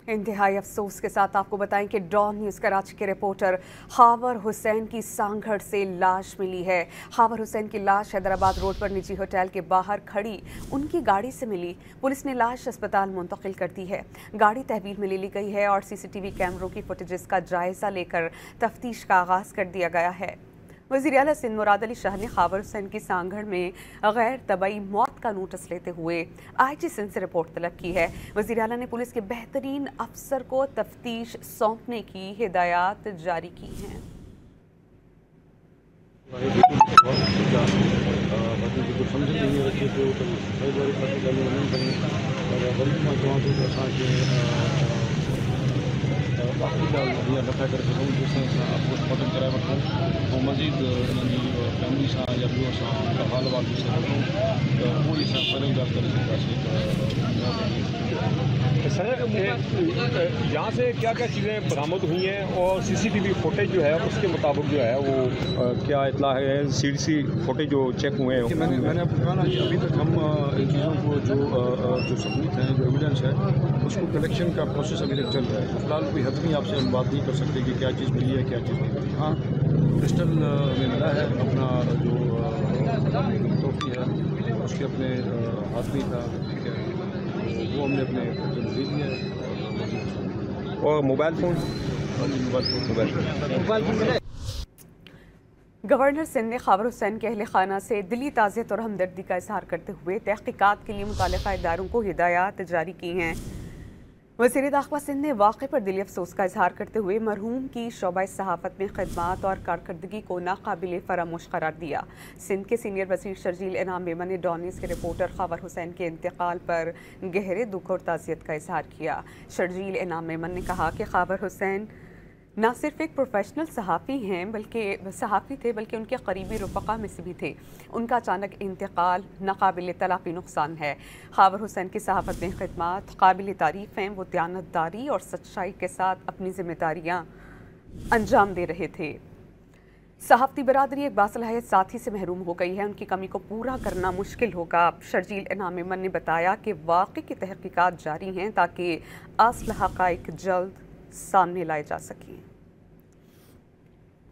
इंतहाई अफसोस के साथ आपको बताएं कि डॉन न्यूज़ कराची के रिपोर्टर खावर हुसैन की सांगड़ से लाश मिली है। खावर हुसैन की लाश हैदराबाद रोड पर निजी होटल के बाहर खड़ी उनकी गाड़ी से मिली। पुलिस ने लाश अस्पताल मुंतकिल कर दी है। गाड़ी तहवील में ले ली गई है और सीसीटीवी कैमरों की फुटेजेस का जायजा लेकर तफ्तीश का आगाज कर दिया गया है। वज़ीर आला सिंध मुराद अली शाह ने खावर हुसैन की सांगड़ में गैर तबई मौत का नोटिस लेते हुए IG सिंध से रिपोर्ट तलब की है। वज़ीर आला ने पुलिस के बेहतरीन अफसर को तफ्तीश सौंपने की हिदायत जारी की हैं। मज़ीद फैमिली सां या ॿियो सां हाल वाल उहो ई सर, यहाँ से क्या क्या चीज़ें बरामद हुई हैं और CCTV फुटेज जो है उसके मुताबिक जो है वो क्या इतला है, CDC फुटेज जो चेक हुए हैं? मैंने आपको कहा ना कि अभी तक हम इन चीज़ों को जो सबूत हैं, जो एविडेंस है, उसको कलेक्शन का प्रोसेस अभी तक चल रहा है। फिलहाल कोई हतमी आपसे हम बात नहीं कर सकते कि क्या चीज़ मिली है, क्या चीज़ नहीं मिली। हाँ, क्रिस्टल में मिला है अपना जो टॉफी है उसके अपने हाथ में था, ठीक है, वो हमने अपने दे दिया है। और मोबाइल फ़ोन गवर्नर सिंध ने खावर हुसैन के अहल खाना से दिली ताज़ियत और हमदर्दी का इजहार करते हुए तहकीकात के लिए मुताल्लिक़ा इदारों को हिदायत जारी की हैं। वज़ीर दाखिला सिंध ने वाक़े पर दिली अफसोस का इजहार करते हुए मरहूम की शोबा सहाफ़त में खिदमात और कारकर्दगी को नाकाबिल फरामोश करार दिया। सिंध के सीनियर वज़ीर शर्जील इनाम मेमन ने डॉन न्यूज़ के रिपोर्टर खावर हुसैन के इंतकाल पर गहरे दुख और ताज़ियत का इजहार किया। शर्जील इनाम मेमन ने कहा कि खावर हुसैन न सिर्फ एक प्रोफेशनल सहाफ़ी थे बल्कि उनके करीबी रफ़क़ा में से भी थे। उनका अचानक इंतकाल नाकाबिल तलाफ़ी नुकसान है। खावर हुसैन की सहाफ़त में खिदमात काबिल तारीफ़ हैं। वो दयानतदारी और सच्चाई के साथ अपनी जिम्मेदारियाँ अंजाम दे रहे थे। सहाफ़ती बरादरी एक बासलाहियत साथी से महरूम हो गई है। उनकी कमी को पूरा करना मुश्किल होगा। शर्जील इनाम मेमन ने बताया कि वाक़े की तहक़ीक़ात जारी हैं ताकि असल हक़ाइक़ जल्द सामने लाए जा सकें।